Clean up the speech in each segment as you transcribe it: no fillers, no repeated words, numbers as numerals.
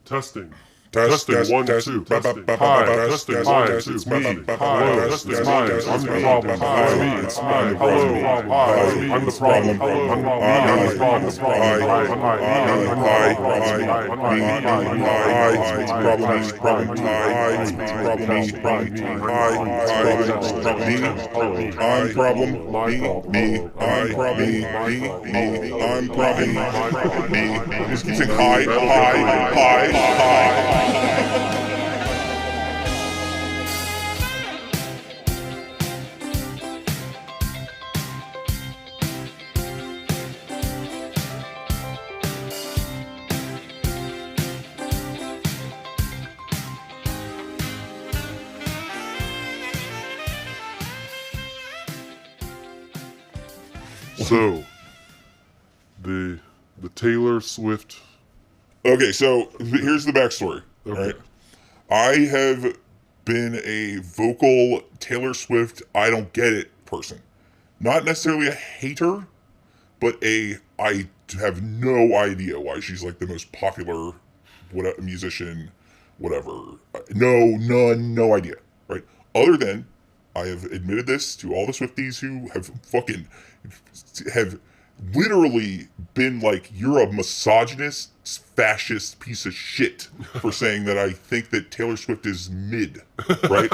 Testing. Test, Testing, test, 1, test, 2, ba- testing. ba- ba- Hi, ba- testing, test, hi, test, it's ba- me. ba- ba- Hello, ba- testing, test, hi, test, I'm the me. problem. Hi, Hi, it's me. I'm the Hello, problem. hi, Hi, I'm the it's problem. problem. I'm the problem. Hi, I'm the problem. it's problem. Hi, Hi, I'm the hi, problem. hi, Hi, it's problem. Me, problem. Hi, it's problem. Me, problem. Hi, it's problem. Me, I'm problem. Me, I'm problem. Me, I'm problem. Me, just keep saying hi, hi, hi. So, the Taylor Swift. Okay, so here's the backstory. Okay. Right? I have been a vocal Taylor Swift, I don't get it person. Not necessarily a hater, but I have no idea why she's like the most popular musician, whatever. No idea, right? Other than I have admitted this to all the Swifties who have literally been like, you're a misogynist, fascist piece of shit for saying that I think that Taylor Swift is mid, right?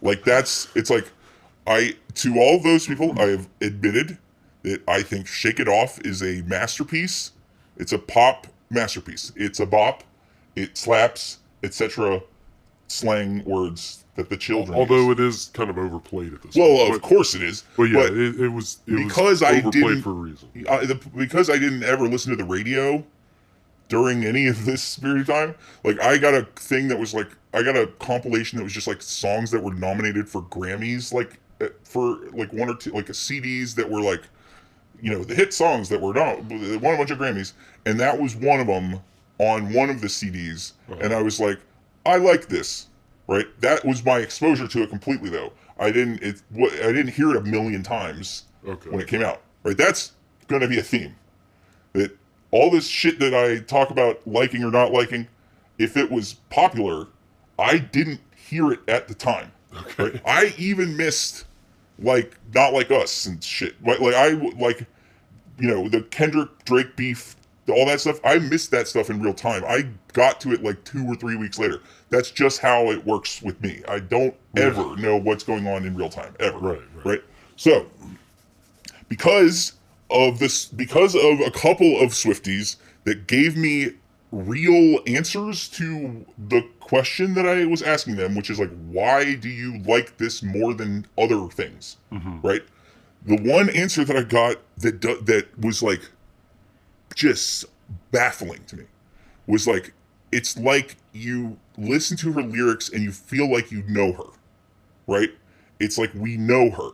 Like it's like, to all those people, I have admitted that I think Shake It Off is a masterpiece. It's a pop masterpiece. It's a bop. It slaps, etc. Slang words that the children Although use. it is kind of overplayed at this Well, point. of course it is. But yeah, but it was because I overplayed didn't for a reason. Because I didn't ever listen to the radio during any of this period of time. Like I got a thing that was like, I got a compilation that was just like songs that were nominated for Grammys, like for like one or two, like CDs that were like, you know, the hit songs that were they won a bunch of Grammys, and that was one of them on one of the CDs. Uh-huh. And I was like, I like this, right? That was my exposure to it completely, though. I didn't hear it a million times when it came out, right? That's going to be a theme. That all this shit that I talk about liking or not liking, if it was popular, I didn't hear it at the time. Okay. Right? I even missed like Not Like Us and shit. Like you know, the Kendrick Drake beef, all that stuff. I missed that stuff in real time. I got to it like 2 or 3 weeks later. That's just how it works with me. I don't ever know what's going on in real time, ever. Right. So, because of a couple of Swifties that gave me real answers to the question that I was asking them, which is like, why do you like this more than other things? Mm-hmm. Right? The one answer that I got that was like just baffling to me was like, it's like you listen to her lyrics and you feel like you know her, right? It's like we know her,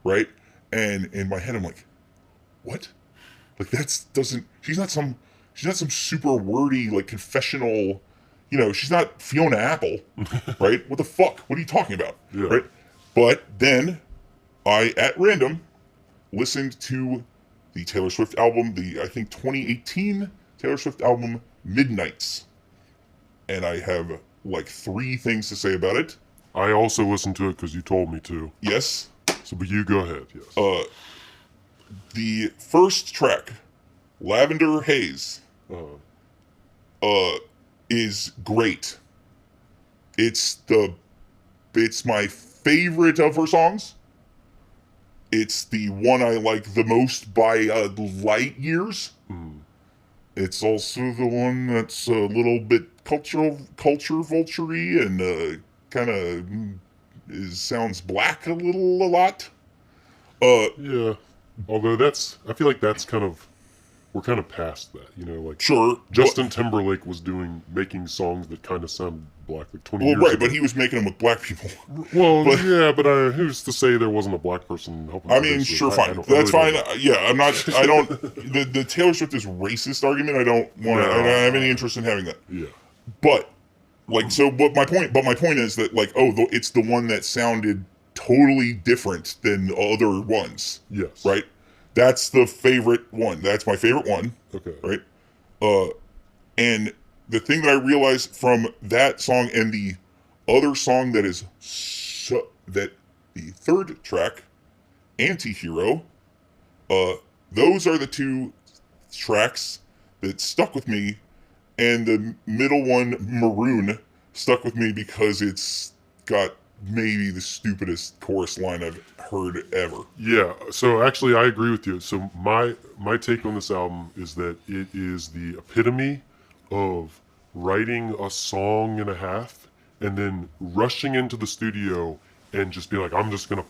right? And in my head, I'm like, what? Like she's not some super wordy like confessional, you know, she's not Fiona Apple, right? What the fuck? What are you talking about? Yeah. Right? But then I, at random, listened to the Taylor Swift album, I think 2018 Taylor Swift album, Midnights. And I have like 3 things to say about it. I also listened to it because you told me to. Yes. So, but you go ahead, yes. The first track, Lavender Haze, is great. It's my favorite of her songs. It's the one I like the most by light years. Mm. It's also the one that's a little bit culture vulture-y and kind of sounds black a lot. Yeah. Although I feel like we're kind of past that, you know, like sure. Justin Timberlake was making songs that kind of sound black like 20 years ago. Well, right, but he was making them with black people. Well, yeah, but who's to say there wasn't a black person helping? I mean, sure, fine. That's fine. Yeah, the Taylor Swift is racist argument, I don't have any interest in having that. Yeah. But, my point is that, like, it's the one that sounded totally different than other ones. Yes. Right? That's the favorite one. That's my favorite one. Okay. Right? And the thing that I realized from that song and the other song that is that the third track, Anti-Hero, those are the two tracks that stuck with me, and the middle one, Maroon, stuck with me because it's got maybe the stupidest chorus line I've heard ever. Yeah, so actually I agree with you. So my take on this album is that it is the epitome of writing a song and a half and then rushing into the studio and just being like, I'm just gonna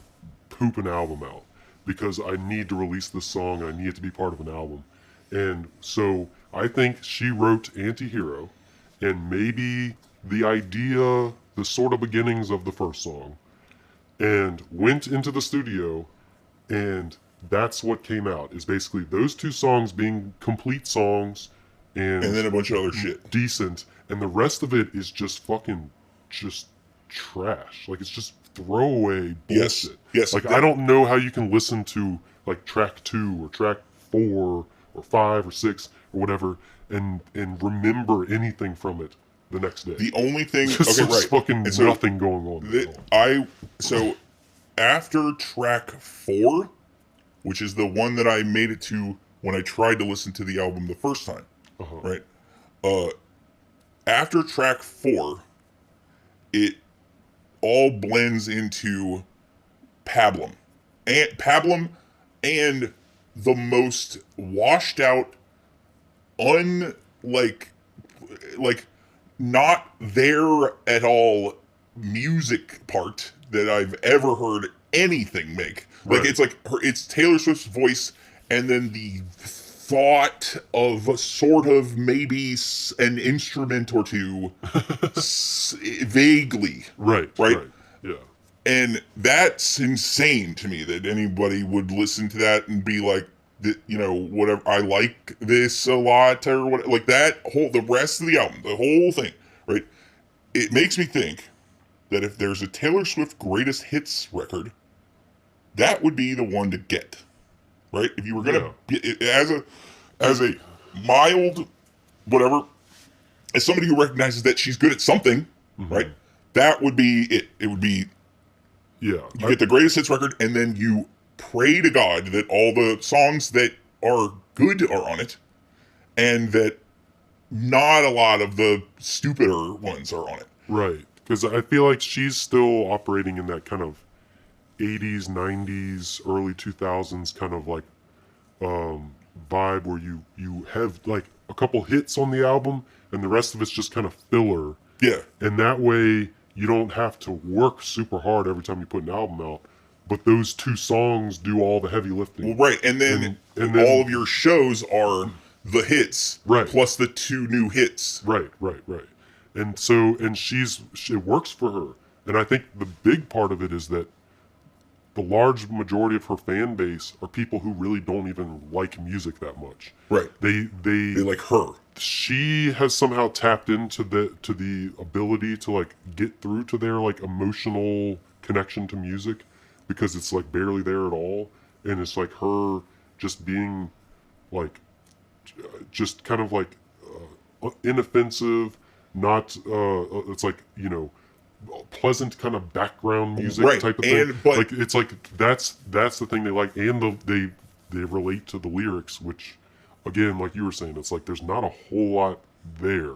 poop an album out because I need to release this song and I need it to be part of an album. And so I think she wrote Anti-Hero and maybe the idea, the sort of beginnings of the first song, and went into the studio, and that's what came out, is basically those two songs being complete songs and then a bunch of other shit. Decent, and the rest of it is just fucking just trash. Like, it's just throwaway bullshit. Yes. Like, I don't know how you can listen to like track 2 or track 4 or 5 or 6 or whatever and remember anything from it the next day. The only thing, just okay, right, fucking nothing going on. So after track 4, which is the one that I made it to when I tried to listen to the album the first time, right? After track 4, it all blends into Pablum, and the most washed out, like not there at all music part that I've ever heard anything make. Like, Right. it's like it's Taylor Swift's voice and then the thought of a sort of maybe an instrument or two vaguely. Right. Yeah. And that's insane to me that anybody would listen to that and be like, whatever, I like this a lot, or what, like that whole, the rest of the album, the whole thing, right? It makes me think that if there's a Taylor Swift greatest hits record, that would be the one to get, right? If you were gonna, as a mild, whatever, as somebody who recognizes that she's good at something, right? That would be it. It would be, you get the greatest hits record, and then you pray to God that all the songs that are good are on it, and that not a lot of the stupider ones are on it. Right. Because I feel like she's still operating in that kind of 80s, 90s, early 2000s kind of like vibe where you have like a couple hits on the album and the rest of it's just kind of filler. Yeah. And that way you don't have to work super hard every time you put an album out. But those two songs do all the heavy lifting. Well, right. And then all of your shows are the hits, right, plus the 2 new hits. Right. And so, it works for her. And I think the big part of it is that the large majority of her fan base are people who really don't even like music that much. Right. They like her. She has somehow tapped into the ability to like get through to their like emotional connection to music, because it's like barely there at all, and it's like her just being like just kind of like inoffensive, not it's like, pleasant kind of background music type of thing. But like, it's like that's the thing they like, and they relate to the lyrics, which again, like you were saying, it's like there's not a whole lot there.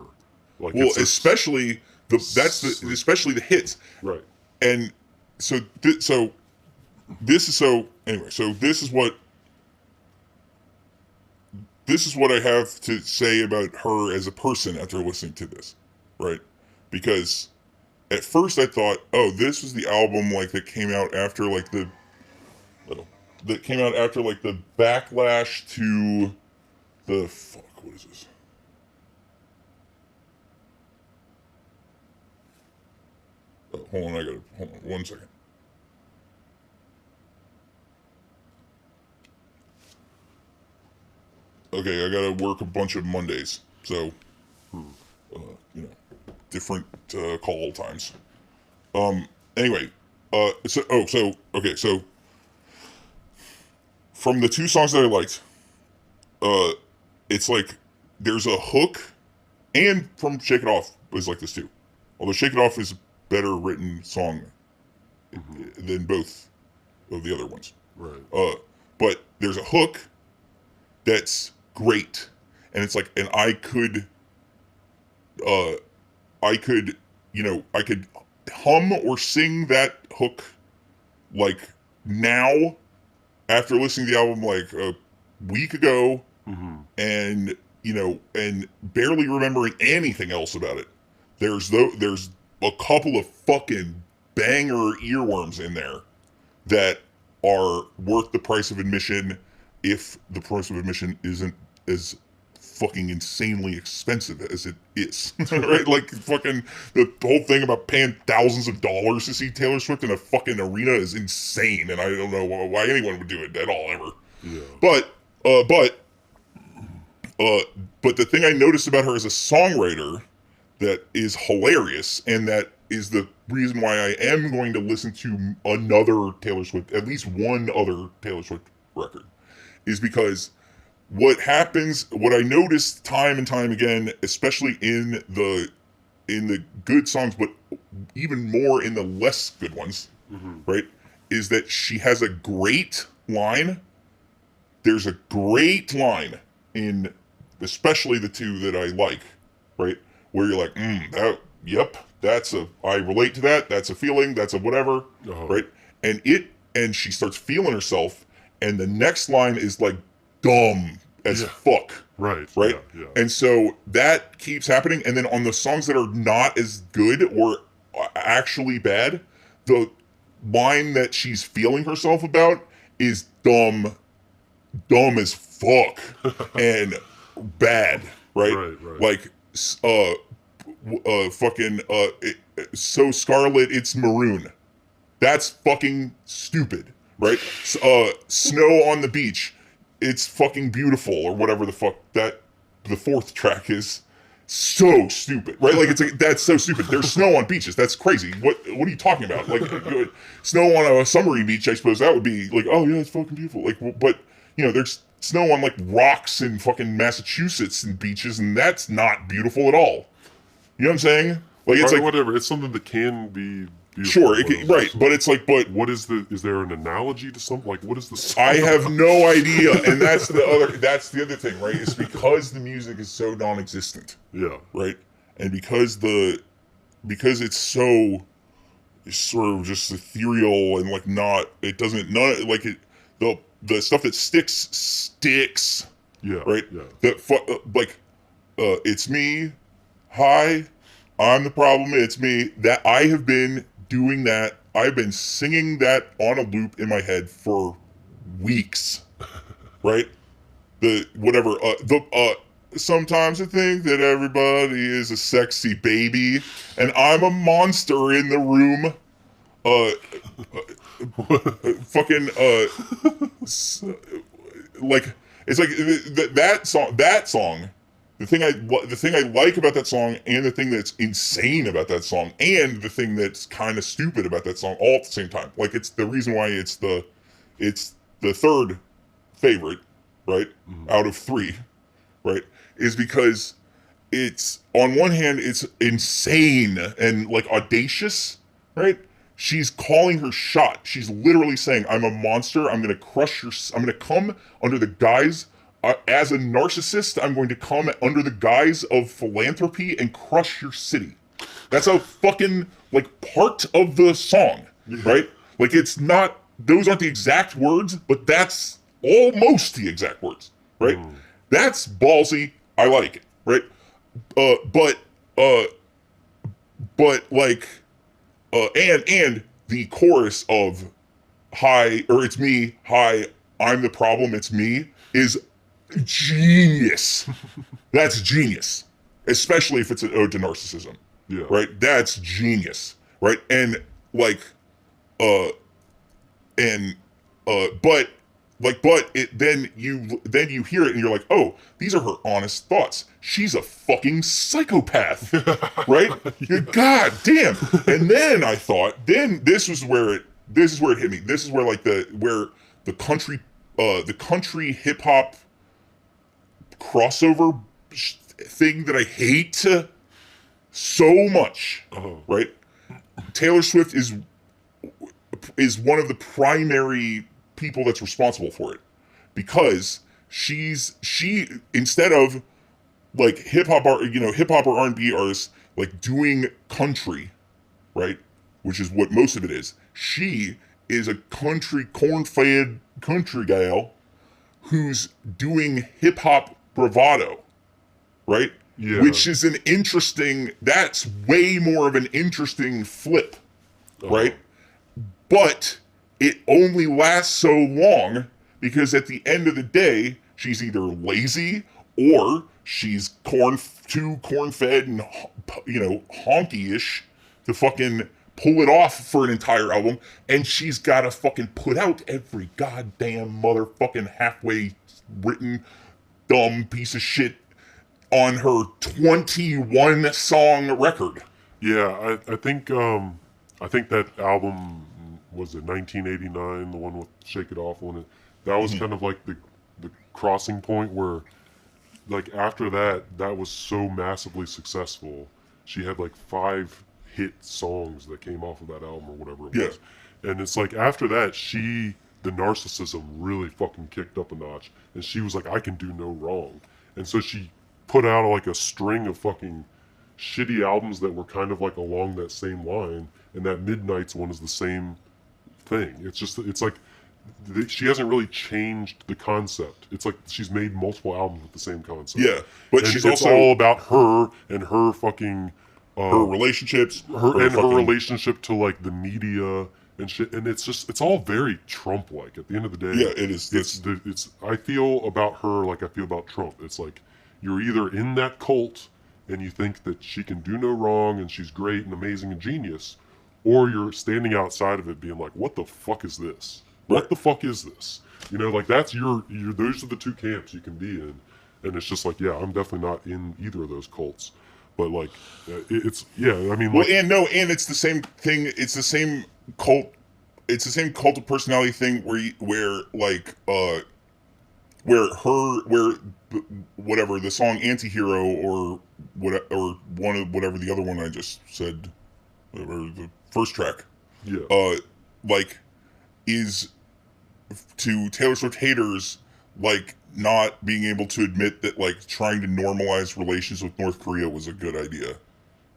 Like, well, especially especially the hits, right? And so this is what I have to say about her as a person after listening to this, right? Because at first I thought, oh, this was the album like that came out after like the backlash to the what is this? Oh, hold on 1 second. Okay, I gotta work a bunch of Mondays, so different call times. Anyway, so from the 2 songs that I liked, it's like there's a hook And from Shake It Off was like this too. Although Shake It Off is a better written song than both of the other ones. Right. But there's a hook that's great. And it's like, and I could, I could hum or sing that hook like now after listening to the album like a week ago and and barely remembering anything else about it. There's a couple of fucking banger earworms in there that are worth the price of admission if the price of admission isn't as fucking insanely expensive as it is. Right? Like fucking the whole thing about paying thousands of dollars to see Taylor Swift in a fucking arena is insane, and I don't know why anyone would do it at all ever. Yeah. But the thing I noticed about her as a songwriter that is hilarious, and that is the reason why I am going to listen to another Taylor Swift, at least one other Taylor Swift record, is because what I noticed time and time again, especially in the good songs, but even more in the less good ones, right, is that she has a great line. There's a great line in especially the two that I like, right, where you're like, I relate to that. That's a feeling. That's a whatever, right? And she starts feeling herself, and the next line is like dumb as fuck. Right. Right. Yeah. And so that keeps happening. And then on the songs that are not as good or actually bad, the line that she's feeling herself about is dumb as fuck and bad. Right. Like, so Scarlet, it's maroon. That's fucking stupid. Right. Snow on the beach. It's fucking beautiful, or whatever the fuck that the fourth track is. So stupid, right? Like, it's like, that's so stupid. There's snow on beaches. That's crazy. What are you talking about? Like, snow on a summery beach, I suppose that would be like, oh yeah, it's fucking beautiful. Like, but there's snow on like rocks in fucking Massachusetts and beaches, and that's not beautiful at all. You know what I'm saying? Like, it's like whatever. It's something that can be beautiful. Sure, right, but it's like, but what is there an analogy to something? Like, what is the song I have no idea, and that's the other thing, right? It's because the music is so non-existent. Yeah. Right? And because it's so, it's sort of just ethereal and like the stuff that sticks. Yeah. Right? Yeah. It's me, hi, I'm the problem, it's me. That I have been doing that. I've been singing that on a loop in my head for weeks, right? Sometimes I think that everybody is a sexy baby, and I'm a monster in the room. Like, it's like that song. The thing I like about that song, and the thing that's insane about that song, and the thing that's kind of stupid about that song, all at the same time. Like, it's the reason why it's the third favorite, right, out of three, right, is because it's, on one hand, it's insane and like audacious, right? She's calling her shot. She's literally saying, "I'm a monster. I'm gonna I'm gonna come under the guise." As a narcissist, I'm going to come under the guise of philanthropy and crush your city. That's a fucking, like, part of the song, right? Like, it's not, those aren't the exact words, but that's almost the exact words, right? That's ballsy. I like it, right? And the chorus of hi, or it's me, hi, I'm the problem, it's me, is genius. That's genius, especially if it's an ode to narcissism. Yeah. Right. That's genius. Right. And then you hear it and you're like, oh, these are her honest thoughts. She's a fucking psychopath. Right. God damn. And then I thought, this is where it hit me. This is where the country hip hop crossover thing that I hate so much, right? Taylor Swift is one of the primary people that's responsible for it, because she instead of like hip hop or R&B artists like doing country, right, which is what most of it is. She is a corn-fed country gal who's doing hip hop bravado, right? Yeah. Which is that's way more of an interesting flip, right? But it only lasts so long because at the end of the day, she's either lazy or she's too corn-fed and, honky-ish to fucking pull it off for an entire album, and she's gotta fucking put out every goddamn motherfucking halfway written dumb piece of shit on her 21 song record. Yeah, I think that album was it 1989, the one with Shake It Off on it. That was kind of like the crossing point where, like, after that was so massively successful. She had like 5 hit songs that came off of that album or whatever it was. And it's like after that, the narcissism really fucking kicked up a notch, and she was like, I can do no wrong. And so she put out like a string of fucking shitty albums that were kind of like along that same line, and that Midnight's one is the same thing. It's like she hasn't really changed the concept. It's like she's made multiple albums with the same concept. Yeah, but and she's it's also all about her and her fucking her relationships, her relationship to like the media and shit. And it's all very Trump-like. At the end of the day, yeah, it is. It's I feel about her like I feel about Trump. It's like you're either in that cult and you think that she can do no wrong and she's great and amazing and genius, or you're standing outside of it being like, what the fuck is this? What the fuck is this? You know, like that's those are the two camps you can be in. And it's just like, yeah, I'm definitely not in either of those cults. But like, it's, yeah, I mean, like, and it's the same thing. It's the same cult. It's the same cult of personality thing where whatever the song Antihero or whatever the other one I just said, whatever the first track, like is to Taylor Swift haters like not being able to admit that like trying to normalize relations with North Korea was a good idea. You know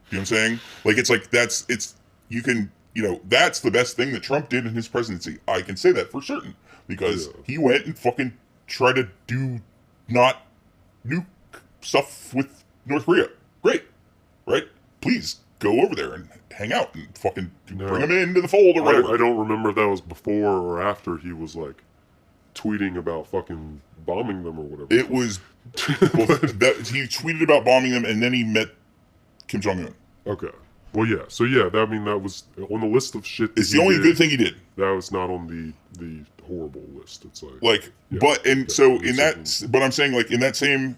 what I'm saying? Like it's like that's the best thing that Trump did in his presidency. I can say that for certain because he went and fucking tried to do not nuke stuff with North Korea. Great, right? Please go over there and hang out and fucking bring him into the fold or whatever. I don't remember if that was before or after he was like tweeting about fucking bombing them or whatever. It was he tweeted about bombing them and then he met Kim Jong-un. Okay. Well, yeah. So yeah, that was on the list of shit. It's the only good thing he did. That was not on the horrible list. It's like yeah, but I'm saying like in that same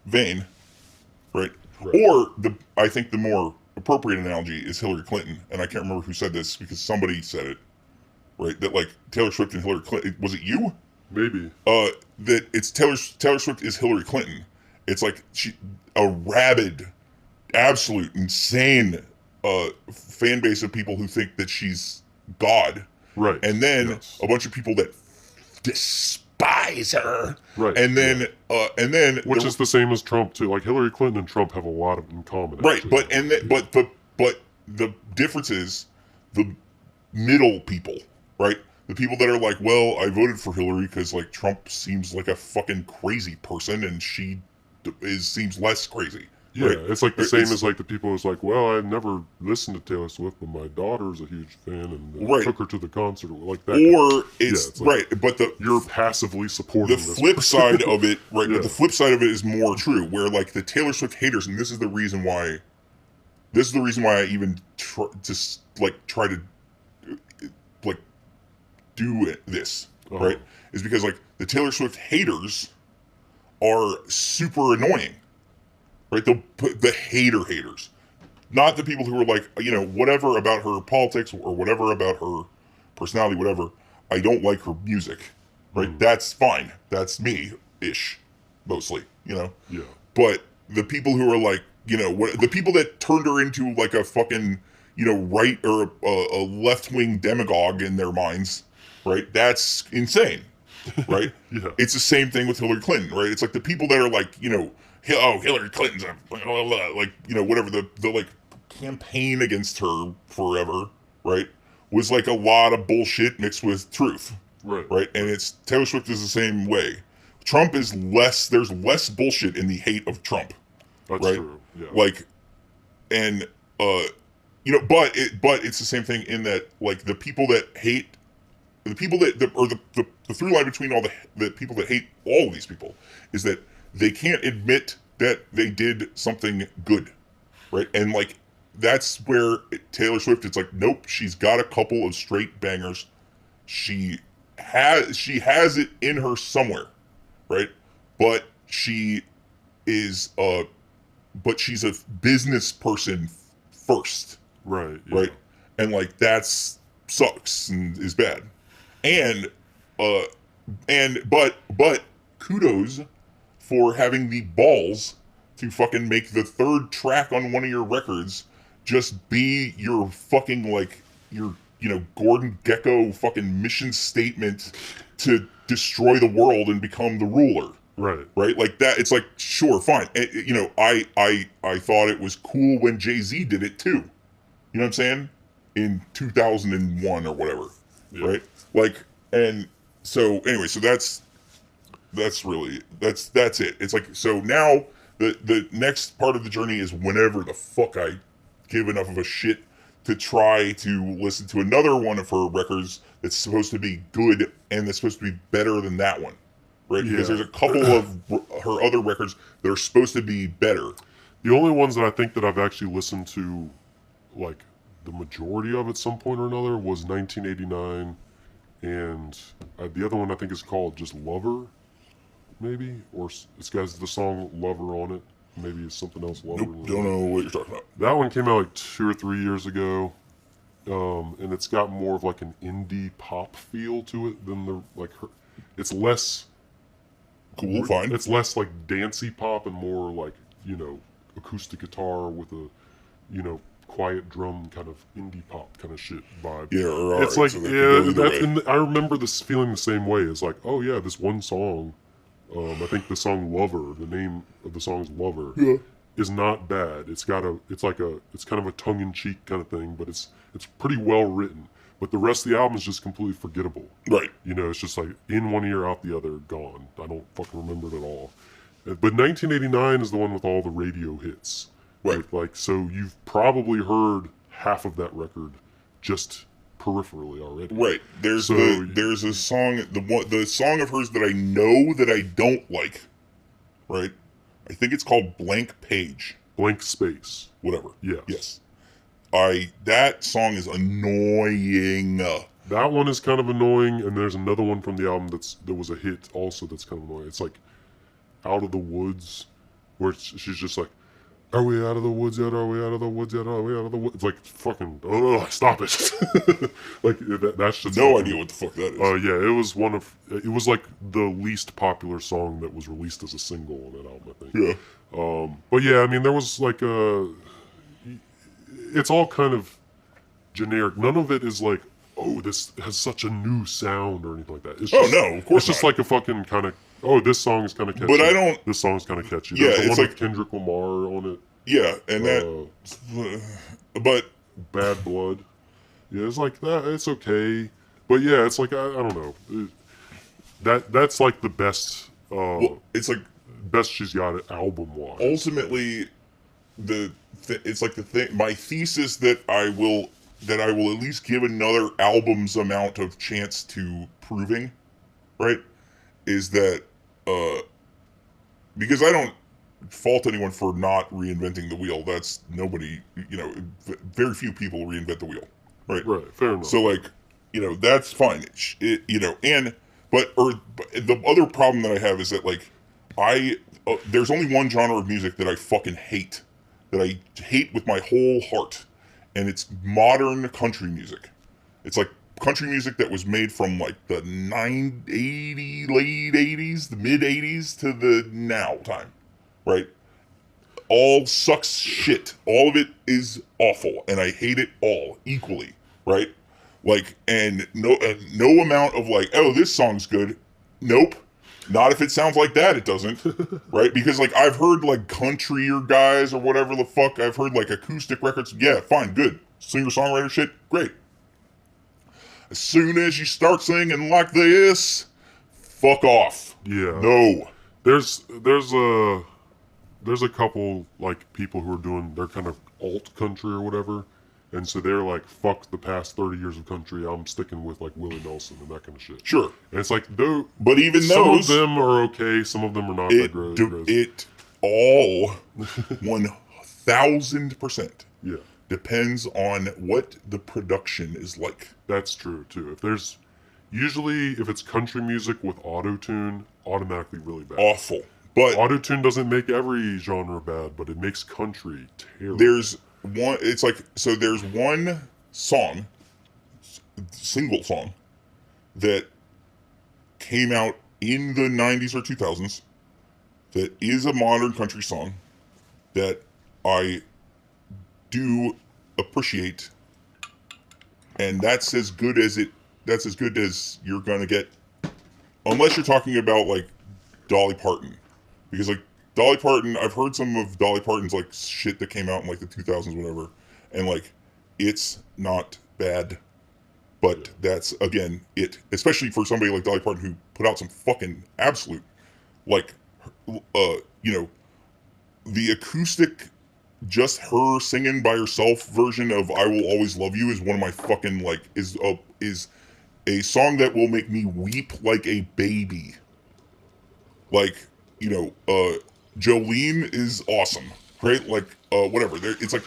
vein, right? Or I think the more appropriate analogy is Hillary Clinton, and I can't remember who said this because somebody said it, right? That like Taylor Swift and Hillary Clinton, was it you? Maybe. That it's Taylor Swift is Hillary Clinton. It's like a rabid, absolute, insane fan base of people who think that she's God. Right. And then a bunch of people that despise her. Right. And then which is the same as Trump too. Like Hillary Clinton and Trump have a lot in common. Right. Actually. But the difference is the middle people, right? The people that are like, well, I voted for Hillary because like Trump seems like a fucking crazy person and she seems less crazy. Yeah, right? It's like the same as like the people who's like, well, I never listened to Taylor Swift, but my daughter's a huge fan and took her to the concert, like that. Or it's like, right, but you're passively supporting the flip side of it, right? But the flip side of it is more true, where like the Taylor Swift haters, and this is the reason why I even try to like do this, right? Is because like the Taylor Swift haters are super annoying. Right, the haters, not the people who are like, whatever about her politics or whatever about her personality, whatever. I don't like her music, right? That's fine. That's me-ish, mostly, Yeah. But the people who are like, the people that turned her into like a fucking, right or a left wing demagogue in their minds, right? That's insane, right? Yeah. It's the same thing with Hillary Clinton, right? It's like the people that are like, Hillary Clinton's a blah, blah, blah, like, whatever the like campaign against her forever, right? Was like a lot of bullshit mixed with truth, right? And it's Taylor Swift is the same way. Trump is less. There's less bullshit in the hate of Trump. That's right? true. Yeah. Like, and but it's the same thing in that like the people that hate the people that the through line between all the people that hate all of these people is that they can't admit that they did something good, right? And like that's where Taylor Swift, it's like, nope, she's got a couple of straight bangers. She has it in her somewhere, right? But she is but she's a business person first, right? Yeah. Right, and like that's sucks and is bad, and but kudos for having the balls to fucking make the third track on one of your records just be your fucking like your Gordon Gekko fucking mission statement to destroy the world and become the ruler. Right, like that. It's like, sure, fine. I thought it was cool when Jay-Z did it too. You know what I'm saying? In 2001 or whatever, yeah. Right? Like, and so anyway, so that's it. It's like, so now the next part of the journey is whenever the fuck I give enough of a shit to try to listen to another one of her records that's supposed to be good and that's supposed to be better than that one. Right, because there's a couple of her other records that are supposed to be better. The only ones that I think that I've actually listened to, like the majority of at some point or another, was 1989, and the other one I think is called just Lover, maybe, or it's got the song Lover on it. Maybe it's something else. Lover. Nope, don't know what you're talking about. That one came out like 2 or 3 years ago, and it's got more of like an indie pop feel to it than it's less. Cool, fine. It's less like dancey pop and more like, acoustic guitar with a, quiet drum kind of indie pop kind of shit vibe. Yeah, right. It's like, so I remember this feeling the same way. It's like, oh yeah, this one song, I think the song Lover, the name of the song is Lover, yeah. is not bad. It's kind of a tongue-in-cheek kind of thing, but it's pretty well written. But the rest of the album is just completely forgettable. Right. It's just like in one ear, out the other, gone. I don't fucking remember it at all. But 1989 is the one with all the radio hits. Right. Like, so you've probably heard half of that record just peripherally already. Right. There's a song, the song of hers that I know that I don't like. Right. I think it's called Blank Page. Blank Space. Whatever. Yes. Yes. That song is annoying. That one is kind of annoying, and there's another one from the album that was a hit also that's kind of annoying. It's like Out of the Woods, where she's just like, are we out of the woods yet? Are we out of the woods yet? Are we out of the woods? It's like fucking, stop it. Like that's just no idea what the fuck that is. Yeah, it was like the least popular song that was released as a single on that album, I think. Yeah. But yeah, I mean, there was like it's all kind of generic. None of it is like, oh, this has such a new sound or anything like that. It's just, no, of course it's just not. like a fucking kind of, this song is kind of catchy. But I don't. This song's kind of catchy. Yeah, There's the it's one like with Kendrick Lamar on it. Yeah, and but Bad Blood. Yeah, it's like that. It's okay, but yeah, it's like I don't know. That's like the best. It's like best she's got it album wise. Ultimately, it's like the thing. My thesis that I will at least give another album's amount of chance to proving, right, is that because I don't fault anyone for not reinventing the wheel. That's nobody. Very few people reinvent the wheel, right? Right. Fair enough. So like, that's fine. But the other problem that I have is that like there's only one genre of music that I fucking hate. That I hate with my whole heart, and it's modern country music. It's like country music that was made from like the late 80s, the mid 80s to the now time, right? all sucks shit. All of it is awful, and I hate it all equally, right? Like, and no amount of like, oh, this song's good. Nope. Not if it sounds like that, it doesn't, right? Because like I've heard like country or guys or whatever the fuck. I've heard like acoustic records. Yeah, fine, good. Singer-songwriter shit, great. As soon as you start singing like this, fuck off. Yeah. No. There's a couple like people who are doing their kind of alt country or whatever, and so they're like, fuck the past 30 years of country, I'm sticking with like Willie Nelson and that kind of shit. Sure. And it's like, though, but even some those, of them are okay, some of them are not that great. It all 1000% Yeah. depends on what the production is like. That's true too. If it's country music with auto-tune, automatically really bad. Awful. But auto-tune doesn't make every genre bad, but it makes country terrible. There's one song, single song, that came out in the 90s or 2000s that is a modern country song that I do appreciate, and that's as good as you're gonna get, unless you're talking about like Dolly Parton, because like Dolly Parton, I've heard some of Dolly Parton's like shit that came out in like the 2000s, whatever, and like it's not bad, but that's again it, especially for somebody like Dolly Parton who put out some fucking absolute like the acoustic, just her singing by herself version of "I Will Always Love You" is one of my fucking like is a song that will make me weep like a baby. Like, Jolene is awesome, right? Like, whatever. It's like,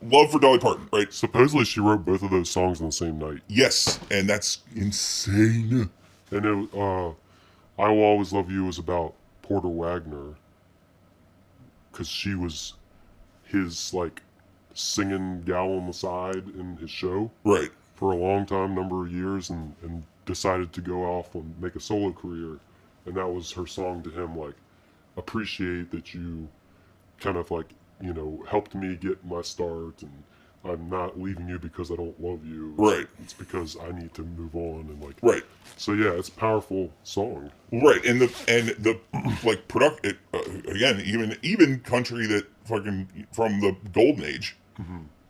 love for Dolly Parton, right? Supposedly she wrote both of those songs on the same night. Yes, and that's insane. And I Will Always Love You was about Porter Wagner, because she was his, like, singing gal on the side in his show. Right. For a long time, number of years, and decided to go off and make a solo career. And that was her song to him, like, appreciate that you kind of, like, helped me get my start, and I'm not leaving you because I don't love you. Right. It's because I need to move on, and like. Right. So yeah, it's a powerful song. Right, and the like product again, even country that fucking from the golden age,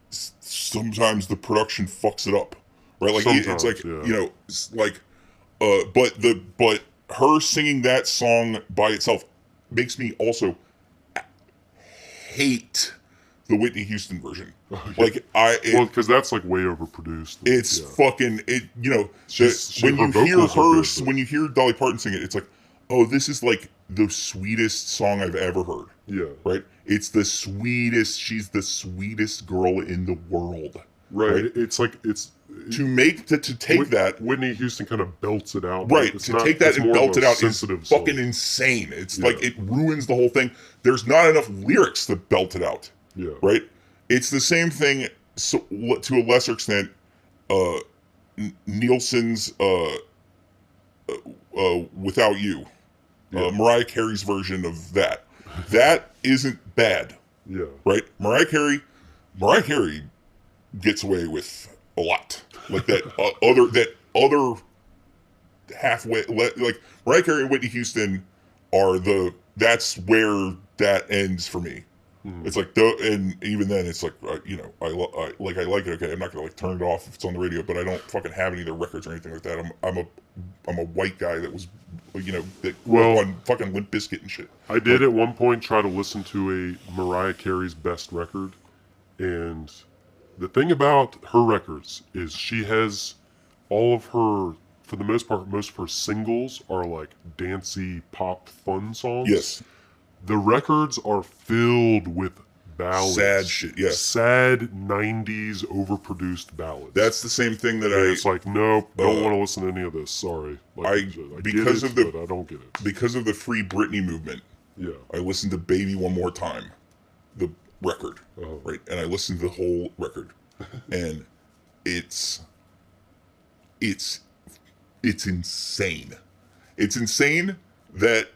sometimes the production fucks it up, right? Like it's like it's like, but her singing that song by itself makes me also hate the Whitney Houston version. Like because that's like way overproduced. It's fucking it. When you hear Dolly Parton sing it, it's like, oh, this is like the sweetest song I've ever heard. Yeah. Right. It's the sweetest. She's the sweetest girl in the world. Right. It's like to take that. Whitney Houston kind of belts it out. Right. Take that and belt it out is fucking insane. It's like it ruins the whole thing. There's not enough lyrics to belt it out. Yeah. Right. It's the same thing, to a lesser extent. Nielsen's "Without You," Mariah Carey's version of that isn't bad. Yeah. Right. Mariah Carey gets away with a lot, like that. Other halfway, like Mariah Carey and Whitney Houston are that's where that ends for me. It's like, and even then, it's like, I like it. Okay, I'm not gonna like turn it off if it's on the radio, but I don't fucking have any of their records or anything like that. I'm a white guy that was, that grew up on fucking Limp Bizkit and shit. I did at one point try to listen to a Mariah Carey's best record, and the thing about her records is she has all of her, for the most part, most of her singles are like dancey pop fun songs. Yes. The records are filled with ballads. Sad shit, yes. Sad 90s overproduced ballads. That's the same thing that it's like, nope, don't want to listen to any of this. Sorry. Like, I because get it, but I don't get it. Because of the Free Britney movement. Yeah. I listened to Baby One More Time, the record, right? And I listened to the whole record. And it's insane. It's insane that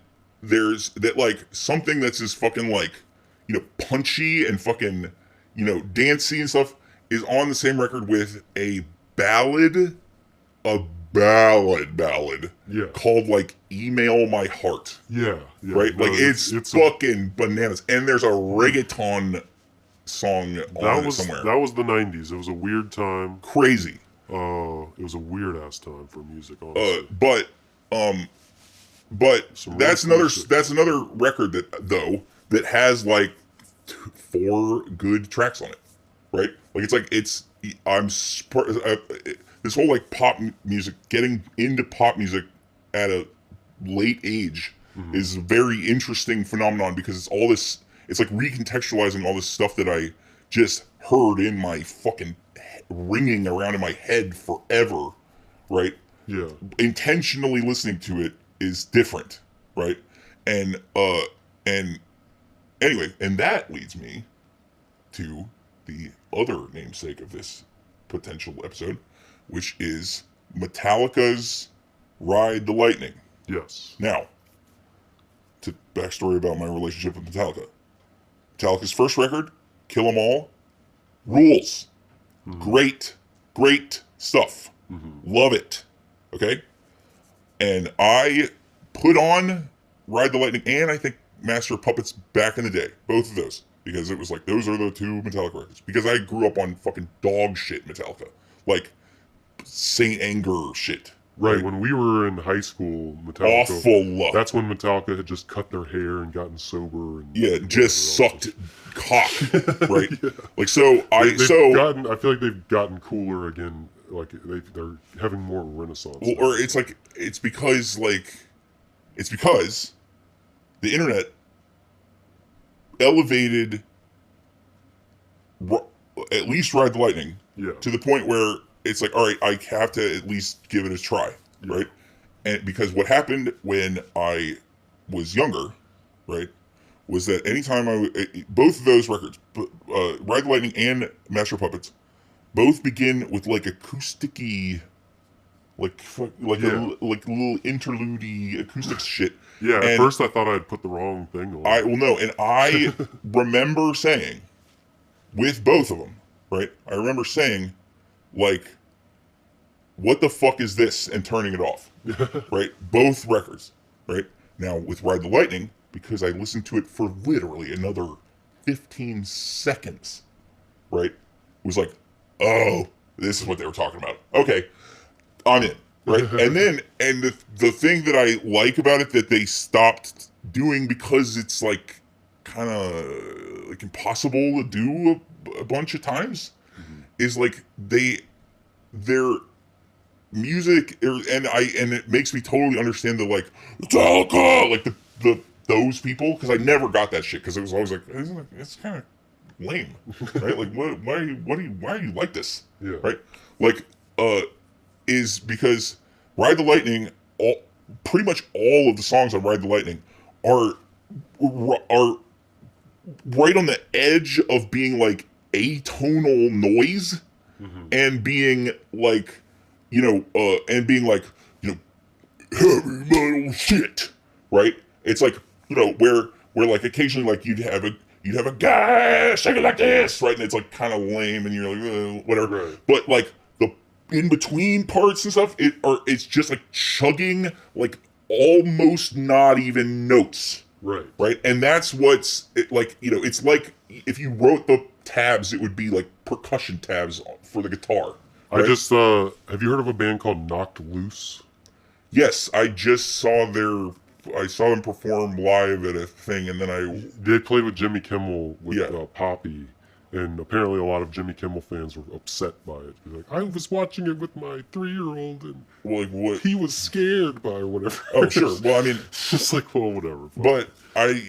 there's that like something that's just fucking like, punchy and fucking, dancey and stuff is on the same record with a ballad, a ballad Yeah. called like Email My Heart. Yeah. Right? No, like it's fucking bananas. And there's a reggaeton song on it somewhere. That was the 90s. It was a weird time. Crazy. It was a weird ass time for music, honestly. But Some that's really another cool shit. that's another record that has like 4 good tracks on it, right? Like this whole like pop music, getting into pop music at a late age is a very interesting phenomenon because it's like recontextualizing all this stuff that I just heard in my fucking ringing around in my head forever, right? Yeah. Intentionally listening to it is different, right? And anyway, and that leads me to the other namesake of this potential episode, which is Metallica's Ride the Lightning. Yes. Now, to backstory about my relationship with Metallica. Metallica's first record, Kill 'Em All, rules. Great stuff. Love it. Okay? And I put on Ride the Lightning and I think Master of Puppets back in the day. Both of those. Because it was like, those are the 2 Metallica records. Because I grew up on fucking dog shit Metallica. Like, Saint Anger shit. Right, when we were in high school, Metallica... Awful luck. That's when Metallica had just cut their hair and gotten sober. And yeah, just sucked cock, right? Yeah. Like, so, I feel like they've gotten cooler again. Like, they're having more of a renaissance. Well, or it's because the internet elevated at least Ride the Lightning to the point where it's like, all right, I have to at least give it a try, right? And because what happened when I was younger, right, was that anytime both of those records, Ride the Lightning and Master of Puppets, both begin with like acousticy, like a little interlude acoustic shit. Yeah, and at first I thought I'd put the wrong thing on. I remember saying, with both of them, right? I remember saying, like, what the fuck is this? And turning it off, right? Both records, right? Now, with Ride the Lightning, because I listened to it for literally another 15 seconds, right? It was like, oh, this is what they were talking about. Okay, I'm in, right? And the thing that I like about it that they stopped doing because it's like kind of like impossible to do a bunch of times is like their music and it makes me totally understand the like Metallica, like the those people, because I never got that shit because it was always like it's kind of lame, right? Like why are you like this? Yeah. Right? Like is because Ride the Lightning, pretty much all of the songs on Ride the Lightning are right on the edge of being like atonal noise and being like heavy metal shit, right? It's like, where like occasionally like you'd have a guy singing like this, right? And it's like kind of lame and you're like whatever. Right. But like the in between parts and stuff, it's just like chugging like almost not even notes. Right. And that's it's like if you wrote the tabs, it would be like percussion tabs for the guitar. Right? Have you heard of a band called Knocked Loose? Yes, I saw them perform live at a thing, and then they played with Jimmy Kimmel with Poppy, and apparently a lot of Jimmy Kimmel fans were upset by it. Like, I was watching it with my 3-year-old, and what? He was scared by or whatever. Oh, sure. Well, I mean, it's just like, well, whatever. But I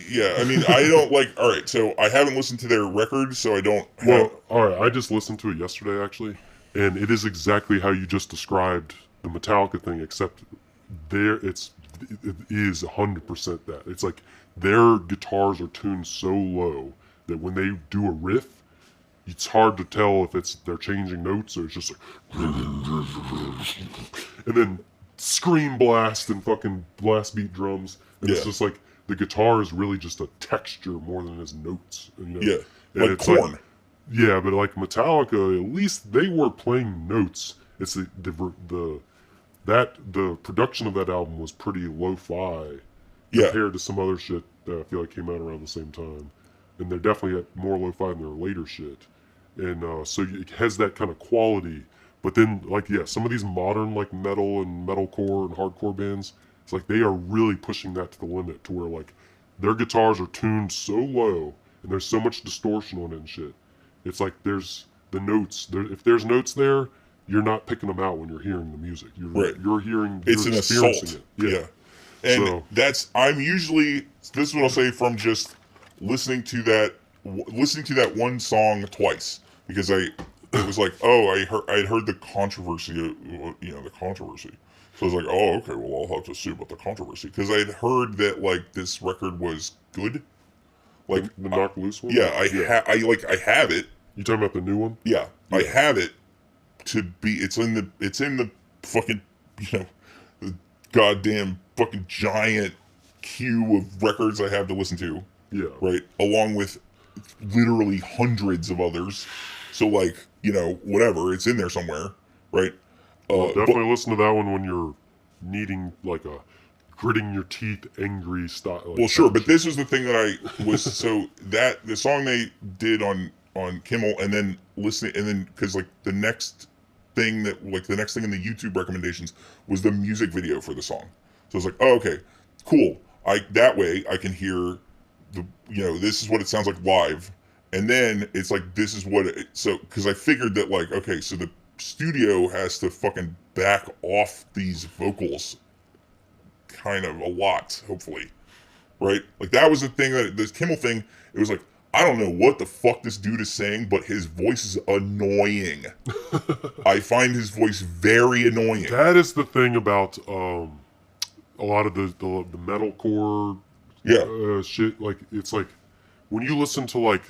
don't like. All right, so I haven't listened to their record, so I don't. Well, all right, I just listened to it yesterday actually, and it is exactly how you just described the Metallica thing, except it is 100% that. It's like their guitars are tuned so low that when they do a riff, it's hard to tell if they're changing notes or it's just like, and then scream blast and fucking blast beat drums, and it's just like the guitar is really just a texture more than it is notes. You know? Yeah, And like it's Korn. yeah, but like Metallica, at least they were playing notes. It's the production of that album was pretty lo-fi Yeah, compared to some other shit that I feel like came out around the same time, and they're definitely more lo-fi than their later shit, and so it has that kind of quality. But then, like, yeah, some of these modern like metal and metalcore and hardcore bands, it's like they are really pushing that to the limit to where like their guitars are tuned so low and there's so much distortion on it and shit. It's like there's the notes. If there's notes there, you're not picking them out when you're hearing the music. right. You're It's an experiencing assault. it. Yeah. And So I'm usually, this is what I'll say from just listening to that one song twice, because it was like, oh, I had heard the controversy, the controversy. So I was like, oh, okay, well, I'll have to see about the controversy, because I had heard that like this record was good. Like the Knock Loose one. yeah, I have it. You talking about the new one? Yeah, I have it to be. It's in the fucking the goddamn fucking giant queue of records I have to listen to. Yeah. Right, along with literally hundreds of others. So like whatever, it's in there somewhere. Right. Well, definitely listen to that one when you're needing like a gritting your teeth, angry style. Like, well, sure, but this was the thing that I was so that the song they did on Kimmel, and then listening, and then because like the next thing in the YouTube recommendations was the music video for the song. So I was like, oh, okay, cool. That way I can hear this is what it sounds like live, and then it's like this is what so because I figured that like okay, so the studio has to fucking back off these vocals kind of a lot, hopefully, right? Like that was the thing that this Kimmel thing, it was like, I don't know what the fuck this dude is saying, but his voice is annoying. I find his voice very annoying. That is the thing about a lot of the metalcore shit. Like it's like when you listen to like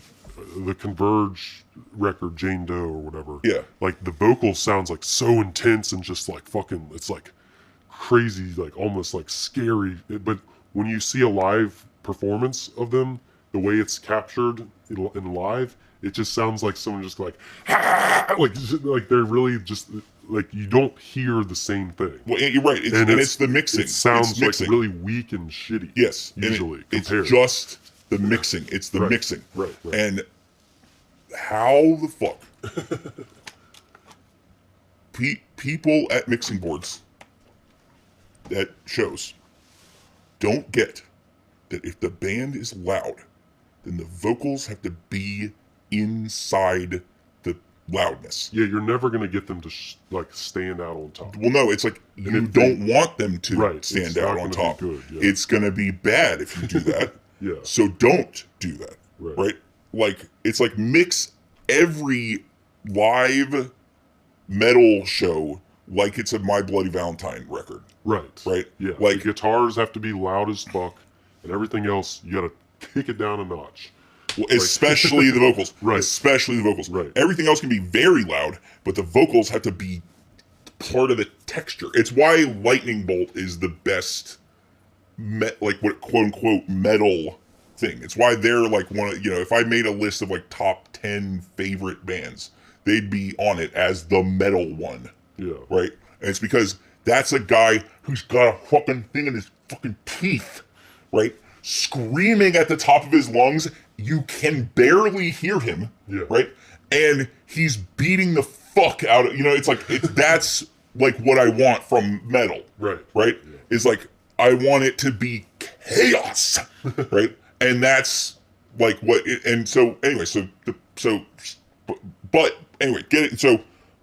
the Converge record Jane Doe or whatever. Yeah. Like the vocal sounds like so intense and just like fucking. It's like crazy, like almost like scary. But when you see a live performance of them, the way it's captured in live, it just sounds like someone just like like they're really just like you don't hear the same thing. Well, you're right. It's the mixing. It sounds like really weak and shitty. Yes, usually it's compared. just the mixing. It's the mixing. Right. And how the fuck people at mixing boards at shows don't get that if the band is loud, then the vocals have to be inside the loudness. Yeah, you're never gonna get them to like stand out on top. Well, no, it's like you don't want them to stand out on top. Good, yeah. It's gonna be bad if you do that. Yeah. So don't do that. Right? Like it's like mix every live metal show like it's a My Bloody Valentine record. Right? Yeah. Like the guitars have to be loud as fuck, and everything else you gotta kick it down a notch. Well, especially the vocals. Right. Especially the vocals. Right. Everything else can be very loud, but the vocals have to be part of the texture. It's why Lightning Bolt is the best, like what quote unquote metal thing. It's why they're like one of, if I made a list of like top 10 favorite bands, they'd be on it as the metal one. Yeah. Right? And it's because that's a guy who's got a fucking thing in his fucking teeth, right? Screaming at the top of his lungs. You can barely hear him, right? And he's beating the fuck out of, it's like, that's like what I want from metal, right? Yeah. It's like, I want it to be chaos, right? And that's like and so anyway, but anyway, get it. So